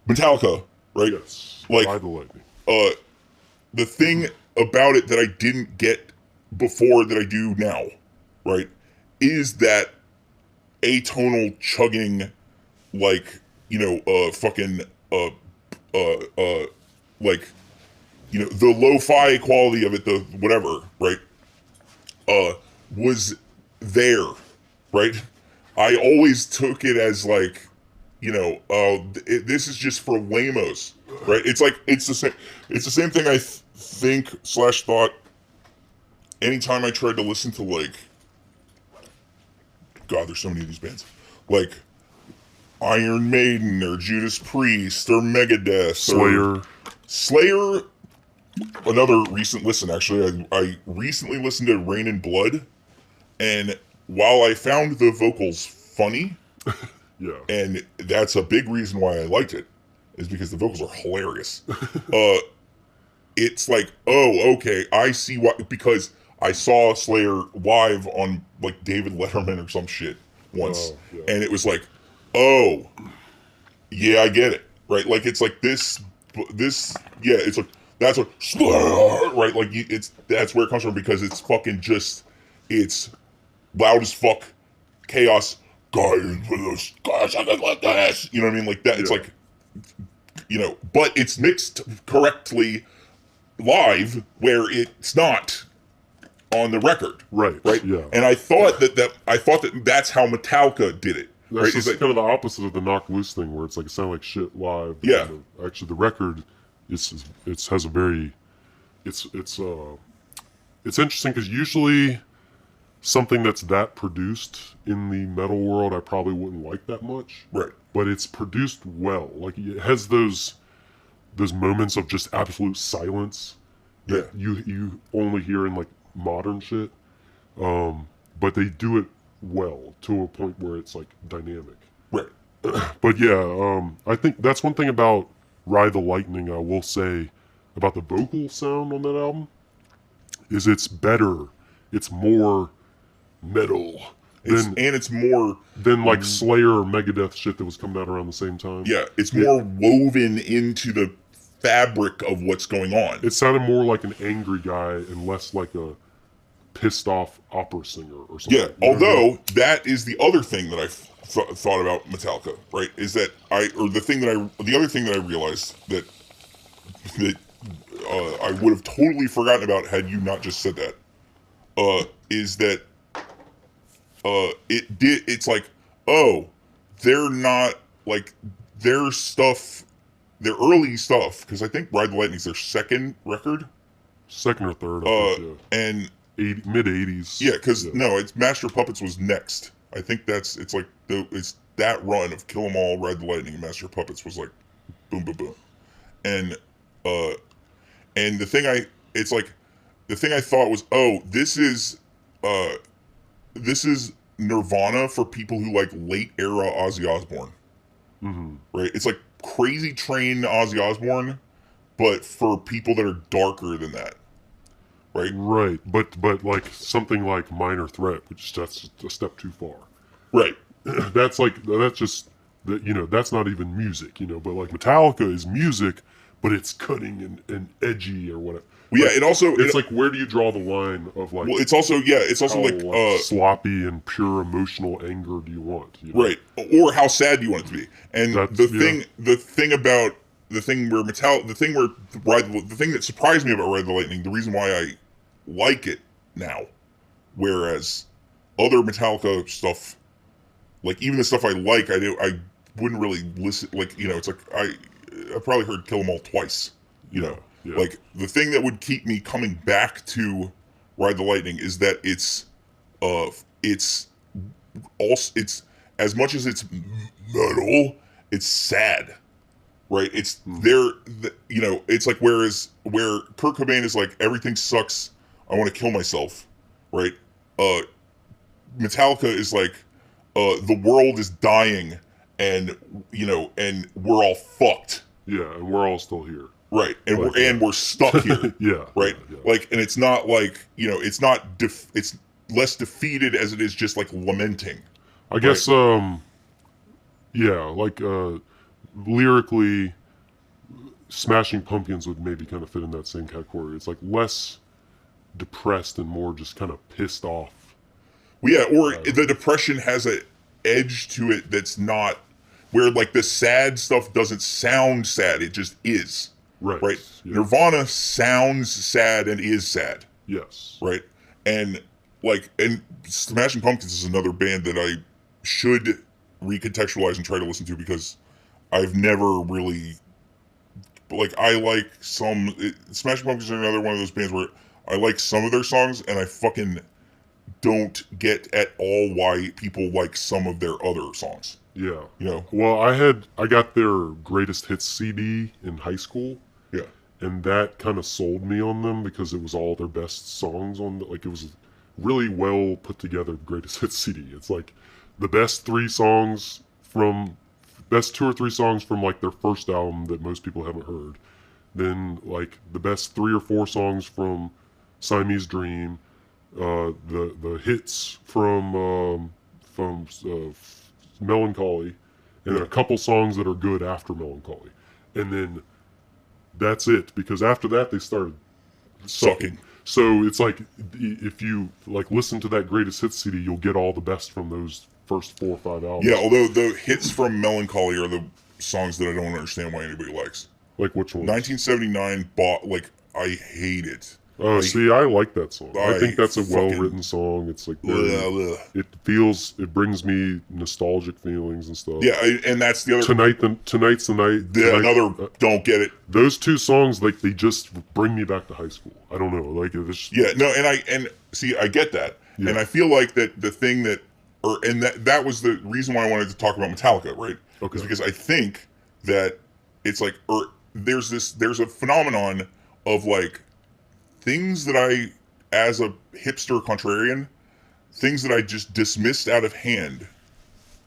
Metallica, right? Yes. Like, Ride the Lightning. The thing about it that I didn't get before that I do now, right, is that atonal chugging, like, fucking, like, the lo-fi quality of it, the whatever, right, was there, right? I always took it as like, this is just for lamos, right? It's like, it's the same thing I think / thought anytime I tried to listen to like, God, there's so many of these bands, like Iron Maiden or Judas Priest or Megadeth Slayer. Slayer. Another recent listen, actually. I recently listened to Rain and Blood, and while I found the vocals funny, Yeah. and that's a big reason why I liked it, is because the vocals are hilarious. It's like, oh, okay, I see why, because I saw Slayer live on like David Letterman or some shit once, Oh, yeah. and it was like, oh, yeah, I get it, right? Like it's like this, yeah, it's like that's what, right? Like that's where it comes from, because it's fucking just, it's loud as fuck, chaos, guidance for those guys like this, you know what I mean? Like that, it's Yeah. like, you know, but it's mixed correctly live where it's not on the record, Right. right? Yeah. And I thought that that's how Metallica did it. That's Right? just It's like, kind of the opposite of the knock loose thing, where it's like it sounds like shit live. but Yeah. then actually, the record has a very it's interesting, because usually something that's that produced in the metal world I probably wouldn't like that much. right. But it's produced well. Like it has those moments of just absolute silence that you only hear in like modern shit. But they do it well to a point where it's like dynamic. Right. But yeah, I think that's one thing about Ride the Lightning I will say about the vocal sound on that album, is it's better. It's more metal It's more, than like Slayer or Megadeth shit that was coming out around the same time. yeah, it's more woven into the fabric of what's going on. It sounded more like an angry guy and less like a pissed off opera singer or something. Yeah, You know what I mean? although that is the other thing that I've thought about Metallica, right? Is that the other thing that I realized that I would have totally forgotten about had you not just said that, is that it's like, oh, they're not like their stuff, their early stuff, because I think Ride the Lightning is their second record, Second or third, I think, and mid 80s. yeah, because no, it's Master of Puppets was next. I think it's like it's that run of Kill 'Em All, Ride the Lightning, and Master of Puppets was like boom, boom, boom, and the thing I thought was, oh, this is Nirvana for people who like late era Ozzy Osbourne, right? It's like Crazy Train Ozzy Osbourne, but for people that are darker than that, right? Right, but like something like Minor Threat, which that's just a step too far. Right. That's just that's not even music, but like Metallica is music, but it's cutting and edgy or whatever. Well, yeah, it's like, where do you draw the line of like? Well, it's also how, like sloppy and pure emotional anger do you want? You know? Right, or how sad do you want it to be? And the thing that surprised me about Ride the Lightning, the reason why I like it now, whereas other Metallica stuff, like even the stuff I like, I wouldn't really listen. Like it's like I probably heard Kill 'Em All twice. Yeah. Like the thing that would keep me coming back to Ride the Lightning is that it's as much as it's metal, it's sad, right? It's it's like where Kurt Cobain is like, everything sucks, I want to kill myself, right? Metallica is like, the world is dying, and and we're all fucked. Yeah, and we're all still here. Right, and we're stuck here. Yeah, right. Yeah. Like, and it's not like it's not it's less defeated as it is just like lamenting. I guess like lyrically, Smashing Pumpkins would maybe kind of fit in that same category. It's like less depressed and more just kind of pissed off. Well, yeah, or the depression has an edge to it that's not, where like the sad stuff doesn't sound sad, it just is. Right. Yeah. Nirvana sounds sad and is sad. Yes. Right. And Smashing Pumpkins is another band that I should recontextualize and try to listen to, because I've never really, like, I like Smashing Pumpkins are another one of those bands where I like some of their songs, and I fucking don't get at all why people like some of their other songs. Yeah. You know? Well, I got their greatest hits CD in high school, Yeah. and that kind of sold me on them because it was all their best songs on like it was really well put together greatest hits CD. It's like the best 2 or 3 songs from like their first album that most people haven't heard. Then like the best 3 or 4 songs from Siamese Dream, the hits from Melancholy, and then a couple songs that are good after Melancholy, and then that's it, because after that they started sucking. So it's like if you like listen to that greatest hits CD, you'll get all the best from those first 4 or 5 albums. Yeah, although the hits from Melancholy are the songs that I don't understand why anybody likes. Like which one? 1979 like I hate it. Oh, see, I like that song. I think that's a fucking- well-written song. It's like Ugh. it brings me nostalgic feelings and stuff. Yeah, and that's the other. Tonight's the night. Another don't get it. Those 2 songs, like they just bring me back to high school. I don't know, like it's Yeah, no, and see, I get that, Yeah. and I feel like that the thing that, that was the reason why I wanted to talk about Metallica, right? Okay. Is because I think that it's like, there's a phenomenon of like things that I, as a hipster contrarian, things that I just dismissed out of hand,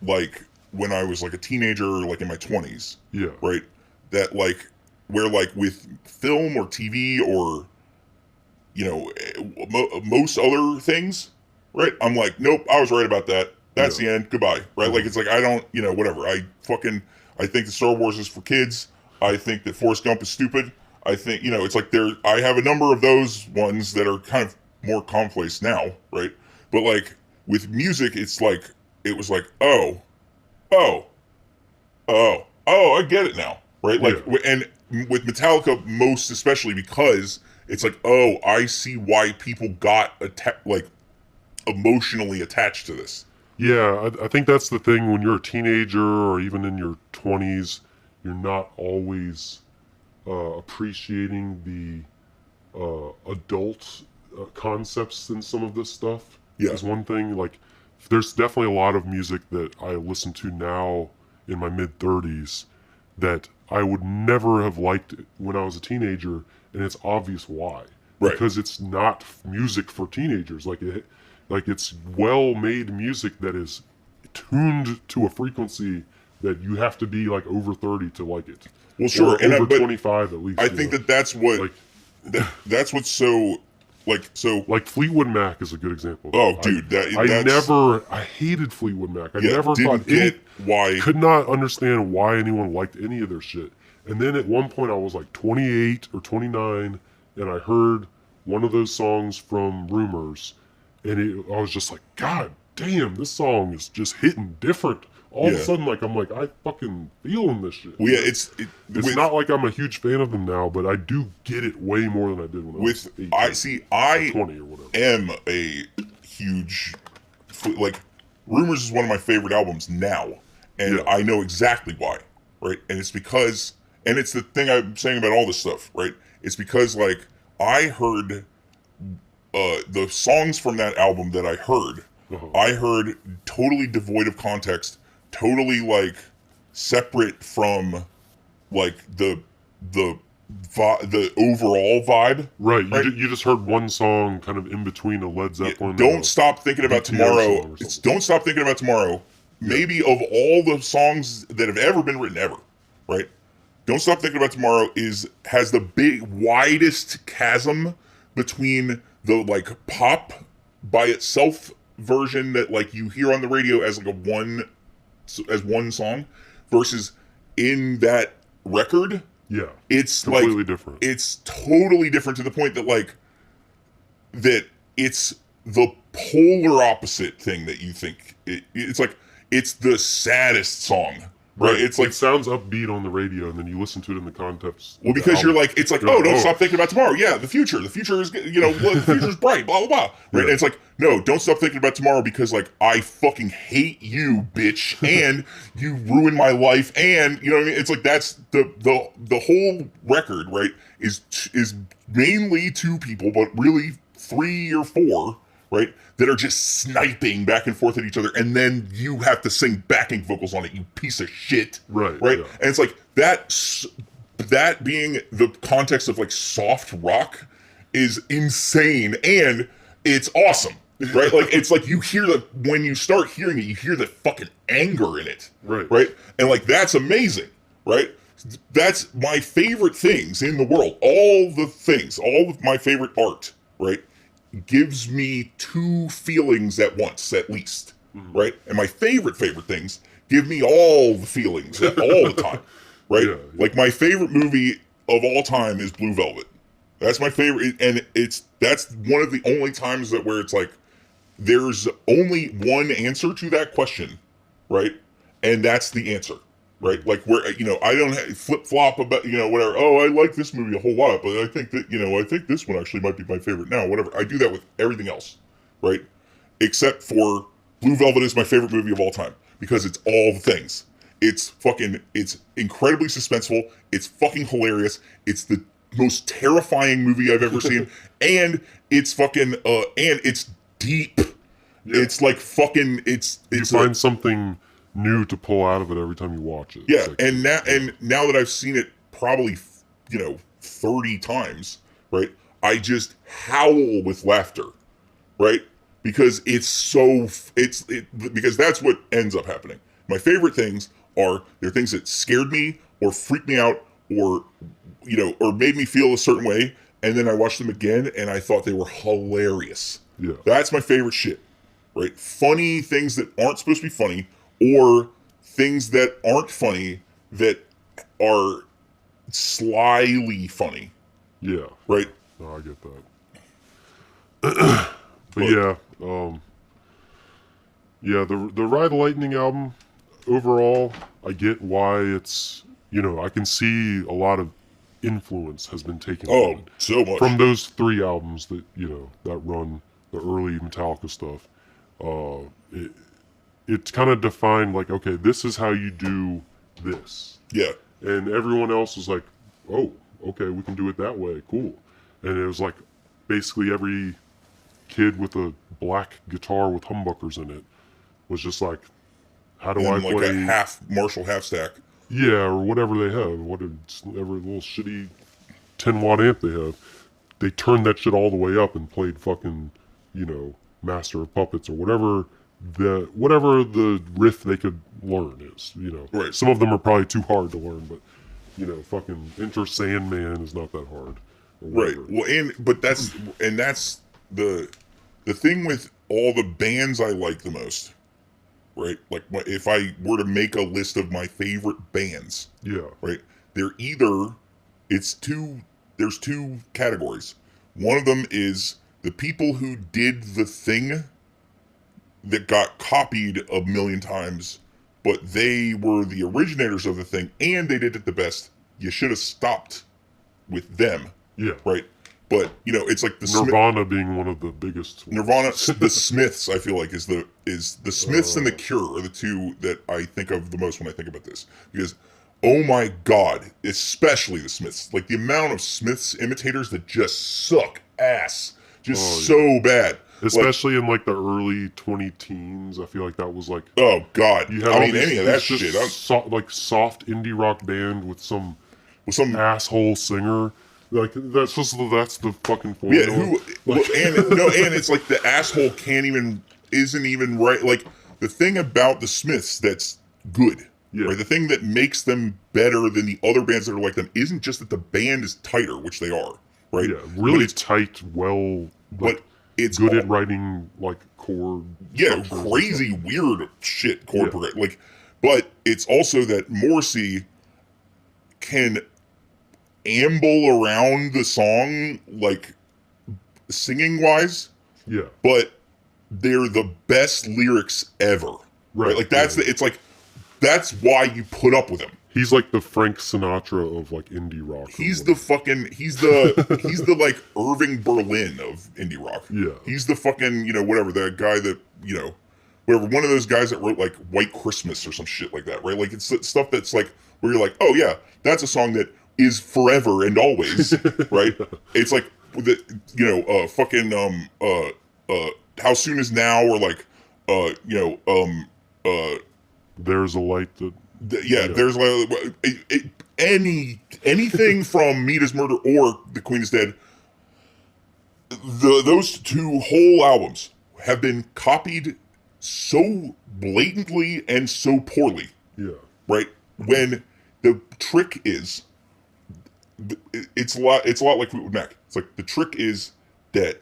like when I was like a teenager or like in my 20s, yeah. right? That like, where like with film or TV or, you know, most other things, right? I'm like, nope, I was right about that. That's the end. Goodbye. Right? Like, it's like, I don't, you know, whatever. I think that Star Wars is for kids. I think that Forrest Gump is stupid. I think, you know, it's like I have a number of those ones that are kind of more commonplace now, right? But like with music, it's like, it was like, oh, I get it now, right? Like, and with Metallica, most especially because it's like, oh, I see why people got like emotionally attached to this. Yeah, I think that's the thing. When you're a teenager or even in your 20s, you're not always appreciating the adult concepts in some of this stuff. Yeah. Is one thing. Like, there's definitely a lot of music that I listen to now in my mid-30s that I would never have liked when I was a teenager, and it's obvious why. Right. Because it's not music for teenagers. Like it's well-made music that is tuned to a frequency that you have to be like over 30 to like it. Well, sure, or and over 25 at least. I think that's what like, that's what's so like Fleetwood Mac is a good example. Oh, dude, I hated Fleetwood Mac. I never could not understand why anyone liked any of their shit. And then at one point I was like 28 or 29, and I heard one of those songs from Rumors, and I was just like, God damn, this song is just hitting different. All of a sudden, like, I'm like, I fucking feeling this shit. Well, yeah, it's not like I'm a huge fan of them now, but I do get it way more than I did when I was 18, I 20 or whatever. am a huge, like, Rumors is one of my favorite albums now, and I know exactly why, right? And it's because, and it's the thing I'm saying about all this stuff, right? It's because, like, I heard the songs from that album that I heard totally devoid of context, totally like separate from like the overall vibe. Right. You just heard one song kind of in between a Led Zeppelin. Don't Stop Thinking About Tomorrow. Don't Stop Thinking About Tomorrow. Maybe of all the songs that have ever been written ever, right? Don't Stop Thinking About Tomorrow has the widest chasm between the like pop by itself version that like you hear on the radio as like one song versus in that record. Yeah. It's completely like different. It's totally different to the point that like that it's the polar opposite thing that you think it's like it's the saddest song, right? It's like it sounds upbeat on the radio, and then you listen to it in the context. well, because you're like, it's like, You're oh, like, don't oh. stop thinking about tomorrow. Yeah, the future is, the future's bright, blah, blah, blah. Right? Yeah. And it's like, no, don't stop thinking about tomorrow because, like, I fucking hate you, bitch, and you ruined my life, and, you know what I mean? It's like, that's the whole record, right, is mainly two people, but really 3 or 4, right, that are just sniping back and forth at each other, and then you have to sing backing vocals on it, you piece of shit. Right. Right? Yeah. And it's like, that being the context of, like, soft rock is insane, and it's awesome. Right? Like, it's like you hear when you start hearing it, you hear the fucking anger in it. Right. Right? And, like, that's amazing. Right? That's my favorite things in the world. All of my favorite art, right, gives me 2 feelings at once, at least, right? And my favorite things give me all the feelings all the time, right? Yeah. Like, my favorite movie of all time is Blue Velvet. That's my favorite, and that's one of the only times where it's like, there's only one answer to that question, right? And that's the answer. Right, like where I don't flip flop about whatever. Oh, I like this movie a whole lot, but I think that I think this one actually might be my favorite now. Whatever, I do that with everything else, right? Except for Blue Velvet is my favorite movie of all time because it's all the things. It's incredibly suspenseful. It's fucking hilarious. It's the most terrifying movie I've ever seen, and it's fucking and it's deep. Yeah. It's like fucking you find something new to pull out of it every time you watch it. Yeah, like, and now that I've seen it probably 30 times, right? I just howl with laughter, right? Because because that's what ends up happening. My favorite things are they're things that scared me or freaked me out or or made me feel a certain way, and then I watched them again and I thought they were hilarious. Yeah, that's my favorite shit, right? Funny things that aren't supposed to be funny. Or things that aren't funny that are slyly funny. Yeah. Right? No, I get that. But yeah, the Ride Lightning album, overall, I get why it's, I can see a lot of influence has been taken from it. So much. From those 3 albums that, that run the early Metallica stuff. It's kind of defined like, okay, this is how you do this. Yeah. And everyone else was like, oh, okay, we can do it that way. Cool. And it was like basically every kid with a black guitar with humbuckers in it was just like, how do I play? Like a half Marshall half stack. Yeah, or whatever they have. Whatever little shitty 10-watt amp they have. They turned that shit all the way up and played fucking, Master of Puppets or whatever the riff they could learn is, Right. Some of them are probably too hard to learn, but fucking Enter Sandman is not that hard. Right. Well, that's the thing with all the bands I like the most, right? Like if I were to make a list of my favorite bands, yeah, right? There's 2 categories. One of them is the people who did the thing that got copied a million times, but they were the originators of the thing and they did it the best. You should have stopped with them. Yeah. Right? But, it's like the Nirvana being one of the biggest ones. Nirvana, the Smiths, I feel like is the Smiths and the Cure are the 2 that I think of the most when I think about this. Because, oh my God, especially the Smiths. Like the amount of Smiths imitators that just suck ass. So bad. Especially in like the early 2010s, I feel like that was like, oh God, you had any of that shit. Like soft indie rock band with some asshole singer. Like that's the fucking formula. Yeah, and it's like the asshole isn't even right. Like the thing about the Smiths that's good. Yeah. Right? The thing that makes them better than the other bands that are like them isn't just that the band is tighter, which they are. Right. Yeah, really tight, but it's good at writing like chord. Yeah, crazy weird shit chord progression. Like, but it's also that Morrissey can amble around the song like singing wise. Yeah. But they're the best lyrics ever. Right? Like that's it's like that's why you put up with him. He's like the Frank Sinatra of like indie rock. He's the like Irving Berlin of indie rock. Yeah. He's the fucking, whatever, that guy that, whatever, one of those guys that wrote like White Christmas or some shit like that, right? Like it's stuff that's like, where you're like, oh yeah, that's a song that is forever and always, right? It's like, How Soon Is Now, or like, There's a light that... there's like anything from Meat Is Murder or The Queen Is Dead. Those two whole albums have been copied so blatantly and so poorly. Yeah. Right? When the trick is, it's a lot like Fleetwood Mac. It's like the trick is that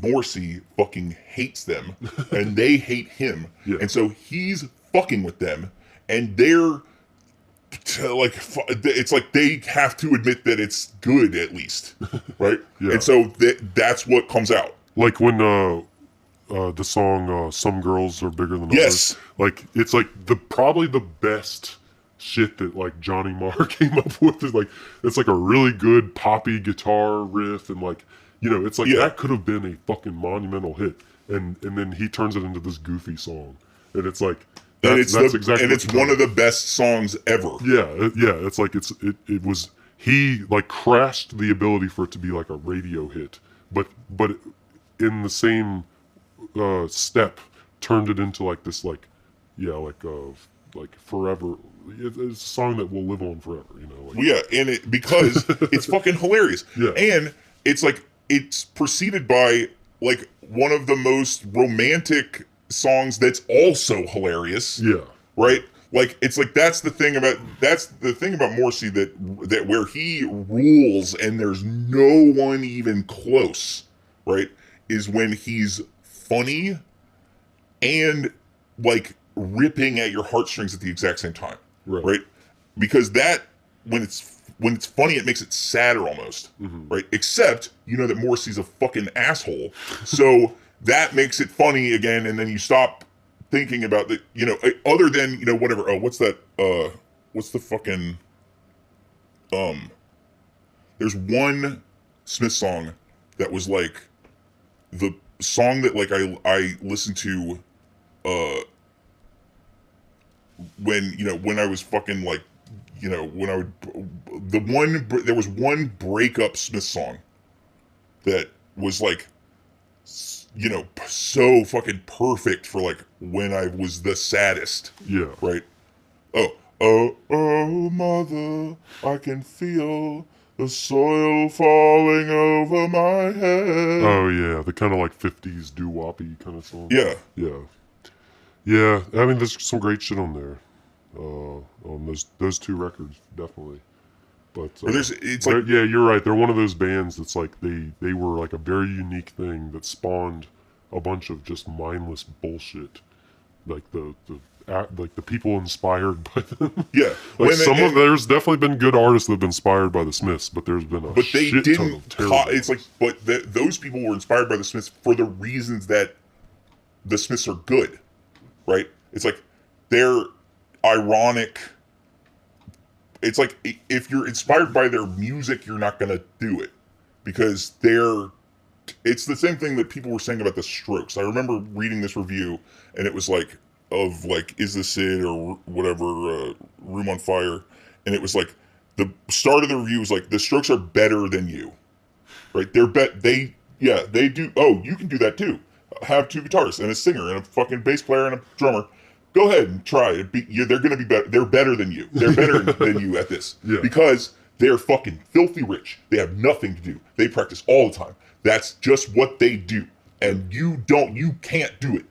Morrissey fucking hates them and they hate him, and so he's fucking with them, and they're like, it's like they have to admit that it's good at least, right? And so that's what comes out. Like when the song "Some Girls Are Bigger Than Yes. Others." Like it's like probably the best shit that like Johnny Marr came up with. Is like it's like a really good poppy guitar riff, and like it's like that could have been a fucking monumental hit, and then he turns it into this goofy song, and it's like that's exactly, and it's one of the best songs ever. Yeah. It's like it was, he like crashed the ability for it to be like a radio hit, but in the same step turned it into like this like forever. It's a song that will live on forever, and because it's fucking hilarious. And it's like it's preceded by like one of the most romantic songs that's also hilarious. Right? Like it's like that's the thing about Morrissey that where he rules and there's no one even close, right? Is when he's funny and like ripping at your heartstrings at the exact same time. Right? Because that when it's funny, it makes it sadder almost. Right? Except that Morrissey's a fucking asshole. So that makes it funny again, and then you stop thinking about the other than whatever. Oh, what's that? What's the fucking There's one Smith song that was like the song that like I listened to when I was fucking like when I would there was one breakup Smith song that was like so fucking perfect for like when I was the saddest. Right? Oh, mother, I can feel the soil falling over my head. Oh yeah, the kind of like 50s doo-woppy kind of song. Yeah. I mean, there's some great shit on there. On those two records, definitely. But you're right. They're one of those bands that's like they were like a very unique thing that spawned a bunch of just mindless bullshit. Like the people inspired by them. Yeah. There's definitely been good artists that have been inspired by the Smiths, but there's been a shit ton of terrible. It's like, those people were inspired by the Smiths for the reasons that the Smiths are good, right? It's like they're ironic. It's like if you're inspired by their music, you're not gonna do it because it's the same thing that people were saying about the Strokes. I remember reading this review, and it was like of like Is This It or whatever, Room on Fire, and it was like the start of the review was like the Strokes are better than you, right? They do. Oh, you can do that too. Have two guitarists and a singer and a fucking bass player and a drummer. Go ahead and try it. They're going to be better. They're better than you. They're better than you at this. Because they're fucking filthy rich. They have nothing to do. They practice all the time. That's just what they do. And you can't do it.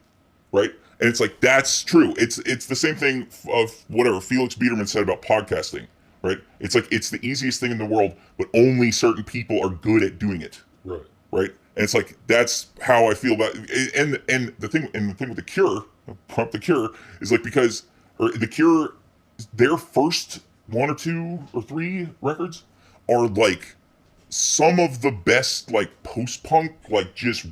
Right? And it's like, that's true. It's the same thing of whatever Felix Biederman said about podcasting. Right? It's like, it's the easiest thing in the world, but only certain people are good at doing it. Right? And it's like, that's how I feel about it. And the thing with The Cure, Pump The Cure, is like The Cure, their first 1 or 2 or 3 records are like some of the best like post-punk, like just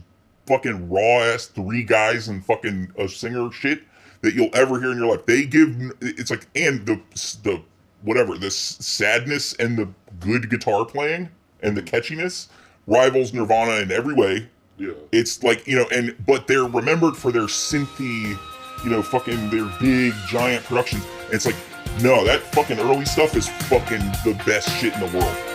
fucking raw ass 3 guys and fucking a singer shit that you'll ever hear in your life. They give, it's like, and the whatever, the sadness and the good guitar playing and the catchiness rivals Nirvana in every way. Yeah. It's like, but they're remembered for their synthy, fucking their big giant productions. And it's like, no, that fucking early stuff is fucking the best shit in the world.